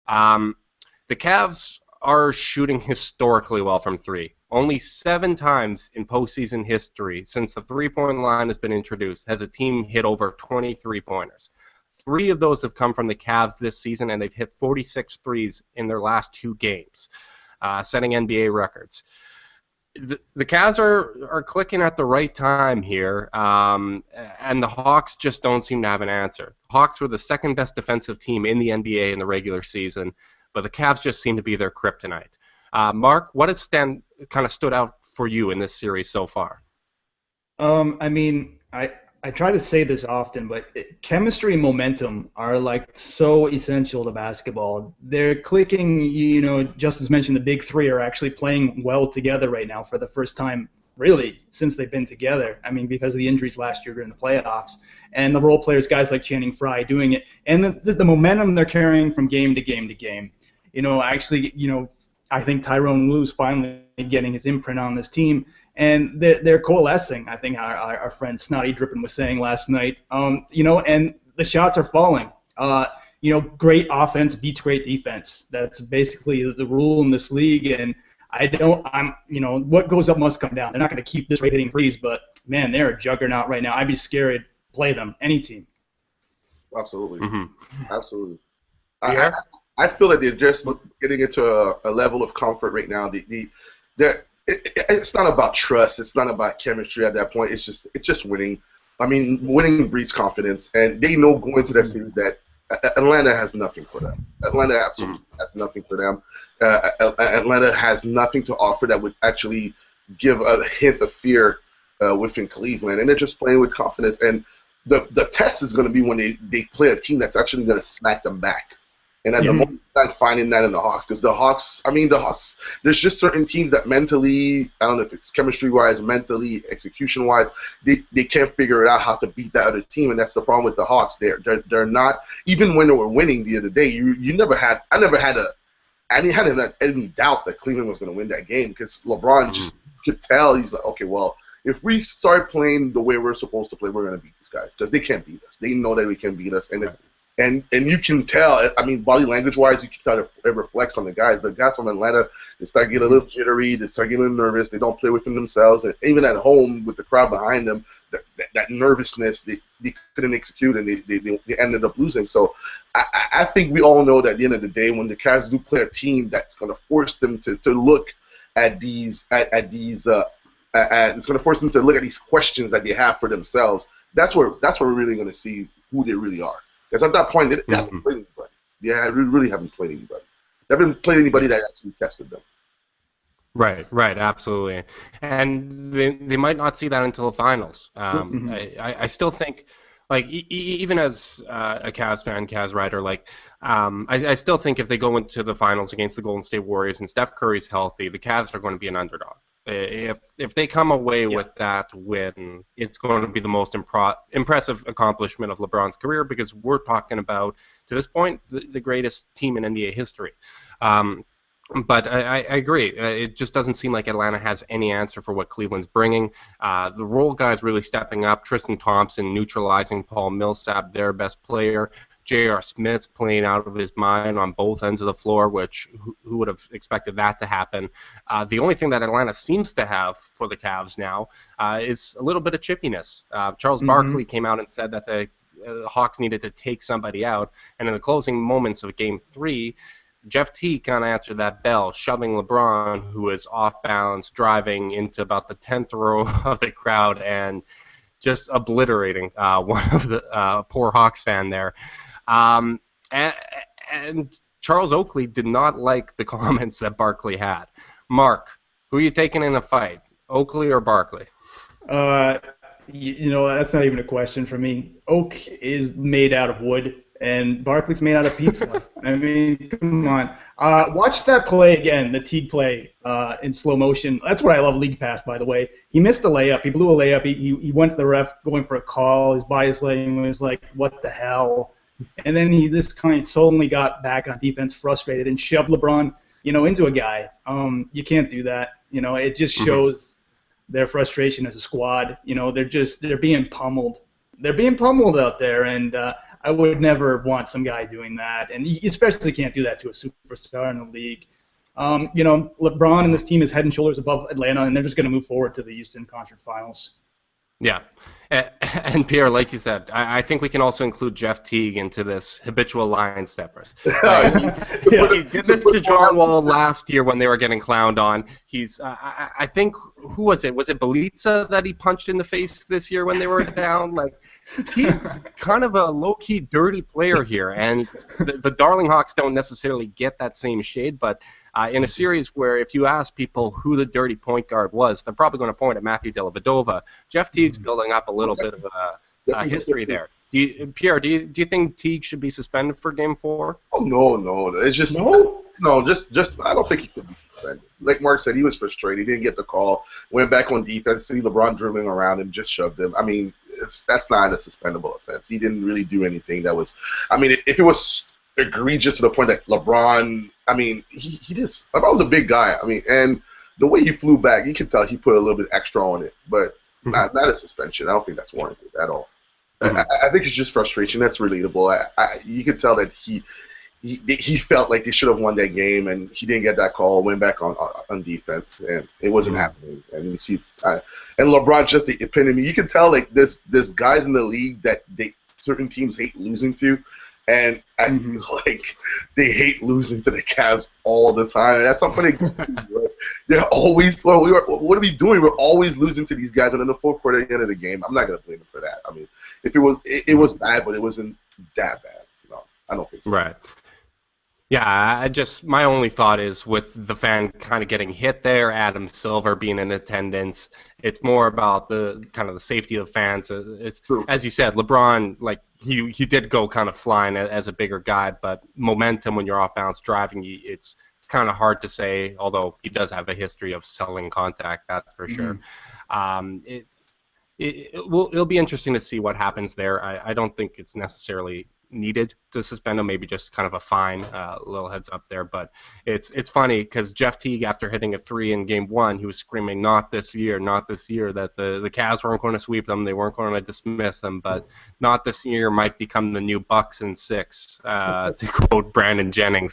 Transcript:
The Cavs are shooting historically well from three. Only 7 times in postseason history since the three-point line has been introduced has a team hit over 23 pointers. 3 of those have come from the Cavs this season, and they've hit 46 threes in their last 2 games, setting NBA records. The Cavs are clicking at the right time here, and the Hawks just don't seem to have an answer. Hawks were the second best defensive team in the NBA in the regular season, but the Cavs just seem to be their kryptonite. Mark, what has kind of stood out for you in this series so far? I try to say this often, but chemistry and momentum are like so essential to basketball. They're clicking, Justin's mentioned the big three are actually playing well together right now for the first time, really, since they've been together. Because of the injuries last year during the playoffs. And the role players, guys like Channing Frye doing it. And the momentum they're carrying from game to game to game. I think Tyrone Lue's finally getting his imprint on this team. And they're coalescing, I think our friend Snotty Drippin was saying last night. And the shots are falling. Great offense beats great defense. That's basically the rule in this league. And what goes up must come down. They're not going to keep this rate hitting threes, but man, they're a juggernaut right now. I'd be scared to play them, any team. Absolutely, absolutely. Yeah. I feel like they're just getting into a level of comfort right now. It's not about trust. It's not about chemistry at that point. It's just winning. Winning breeds confidence, and they know going into that series that Atlanta has nothing for them. Atlanta absolutely has nothing for them. Atlanta has nothing to offer that would actually give a hint of fear within Cleveland, and they're just playing with confidence. And the test is going to be when they play a team that's actually going to smack them back. And at the moment, I'm not finding that in the Hawks, because the Hawks, there's just certain teams that mentally, I don't know if it's chemistry-wise, mentally, execution-wise, they can't figure it out how to beat that other team, and that's the problem with the Hawks. They're not, even when they were winning the other day, I didn't have any doubt that Cleveland was going to win that game, because LeBron just could tell, he's like, okay, well, if we start playing the way we're supposed to play, we're going to beat these guys, because they can't beat us. They know that we can beat us, and And you can tell, body language-wise, you can tell it reflects on the guys. The guys from Atlanta, they start getting a little jittery, they start getting a little nervous, they don't play within themselves. And even at home with the crowd behind them, that nervousness, they couldn't execute, and they ended up losing. So I think we all know that at the end of the day, when the Cavs do play a team that's going to force them to look at these, it's going to force them to look at these questions that they have for themselves, that's where we're really going to see who they really are. Because at that point, they haven't played anybody. Yeah, we really haven't played anybody. They haven't played anybody that actually tested them. Right, absolutely. And they might not see that until the finals. I still think, even as a Cavs fan, Cavs writer, I still think if they go into the finals against the Golden State Warriors and Steph Curry's healthy, the Cavs are going to be an underdog. If they come away with that win, it's going to be the most impressive accomplishment of LeBron's career, because we're talking about, to this point, the greatest team in NBA history. But I agree. It just doesn't seem like Atlanta has any answer for what Cleveland's bringing. The role guys really stepping up. Tristan Thompson neutralizing Paul Millsap, their best player. J.R. Smith's playing out of his mind on both ends of the floor, which who would have expected that to happen? The only thing that Atlanta seems to have for the Cavs now is a little bit of chippiness. Charles Barkley came out and said that the Hawks needed to take somebody out, and in the closing moments of Game 3, Jeff Teague kind of answered that bell, shoving LeBron, who was off balance, driving into about the 10th row of the crowd and just obliterating one of the poor Hawks fan there. And Charles Oakley did not like the comments that Barkley had. Mark, who are you taking in a fight, Oakley or Barkley? That's not even a question for me. Oak is made out of wood, and Barkley's made out of pizza. Come on. Watch that play again, the Teague play in slow motion. That's what I love League Pass, by the way. He missed a layup. He blew a layup. He went to the ref going for a call. His bias laying was like, what the hell? And then he this kind of suddenly got back on defense, frustrated, and shoved LeBron, into a guy. You can't do that. It just shows their frustration as a squad. They're being pummeled. They're being pummeled out there, and I would never want some guy doing that, and you especially can't do that to a superstar in the league. LeBron and this team is head and shoulders above Atlanta, and they're just going to move forward to the Eastern Conference Finals. Yeah. And Pierre, like you said, I think we can also include Jeff Teague into this habitual line steppers. He did this to John Wall last year when they were getting clowned on. He's, I think, who was it? Was it Belitza that he punched in the face this year when they were down? Like, Teague's kind of a low-key dirty player here, and the Darling Hawks don't necessarily get that same shade, but in a series where if you ask people who the dirty point guard was, they're probably going to point at Matthew Dellavedova. Jeff Teague's building up a little bit of a history there. Pierre, do you think Teague should be suspended for Game 4? Oh, no. It's just just I don't think he could be suspended. Like Mark said, he was frustrated. He didn't get the call. Went back on defense. See LeBron dribbling around him, just shoved him. I mean, that's not a suspendable offense. He didn't really do anything that was. I mean, if it was egregious to the point that LeBron. I mean, he just LeBron was a big guy. I mean, and the way he flew back, you could tell he put a little bit extra on it, but not a suspension. I don't think that's warranted at all. I think it's just frustration. That's relatable. You could tell that he felt like they should have won that game, and he didn't get that call. Went back on defense, and it wasn't happening. And you see, and LeBron just the epitome. You can tell like there's guys in the league that certain teams hate losing to. And I feel like they hate losing to the Cavs all the time. And that's something they're always. Well, what are we doing? We're always losing to these guys, and in the fourth quarter, at the end of the game, I'm not gonna blame them for that. I mean, if it was bad, but it wasn't that bad. No, I don't think so. Right. Yeah, my only thought is with the fan kind of getting hit there, Adam Silver being in attendance, it's more about the kind of the safety of the fans. It's, as you said, LeBron, like he did go kind of flying as a bigger guy, but momentum when you're off balance driving, it's kind of hard to say. Although he does have a history of selling contact, that's for sure. It'll be interesting to see what happens there. I don't think it's necessarily needed to suspend him, maybe just kind of a fine, little heads up there. But it's funny because Jeff Teague, after hitting a 3 in Game 1, he was screaming, not this year, that the Cavs weren't going to sweep them, they weren't going to dismiss them, but not this year might become the new Bucks in 6, to quote Brandon Jennings.